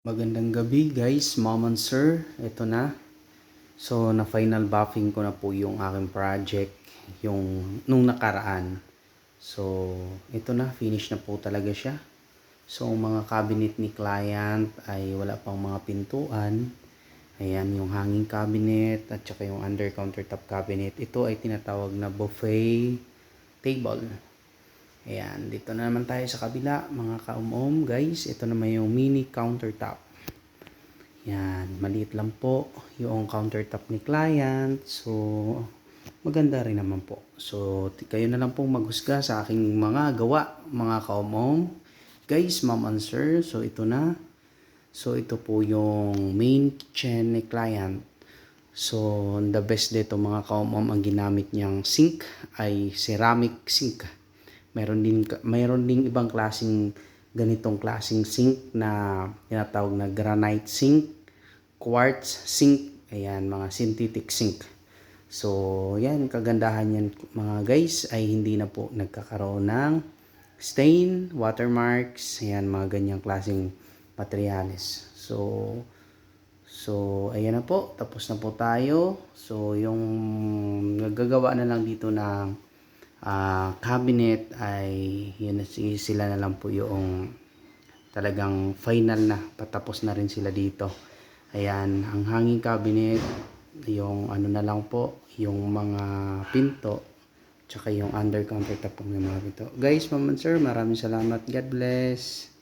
Magandang gabi guys, mom and sir. Ito na. So, na final buffing ko na po yung aking project yung nung nakaraan. So, ito na, finish na po talaga siya. So, mga cabinet ni client ay wala pang mga pintuan. Ayan, yung hanging cabinet at saka yung under countertop cabinet. Ito ay tinatawag na buffet table. Ayan, dito na naman tayo sa kabila, mga ka-om guys. Ito naman yung mini countertop. Yan, maliit lang po yung countertop ni client. So, maganda rin naman po. So, kayo na lang pong maghusga sa aking mga gawa, mga ka-om. Guys, ma'am and sir, so ito na. So, ito po yung main kitchen ni client. So, the best dito mga ka-om, ang ginamit niyang sink ay ceramic sink. Mayroon din ibang klaseng ganitong klaseng sink na tinatawag na granite sink, quartz sink, ayan, mga synthetic sink. So, yan, kagandahan yan mga guys ay hindi na po nagkakaroon ng stain, watermarks, ayan, mga ganyang klaseng materyales. So, ayan na po, tapos na po tayo. So, yung nagagawa na lang dito ng cabinet ay yun, sila na lang po yung talagang final na, patapos na rin sila dito. Ayan, ang hanging cabinet, yung ano na lang po, yung mga pinto, tsaka yung under countertop ng mga pinto. Guys, ma'am and sir, maraming salamat. God bless.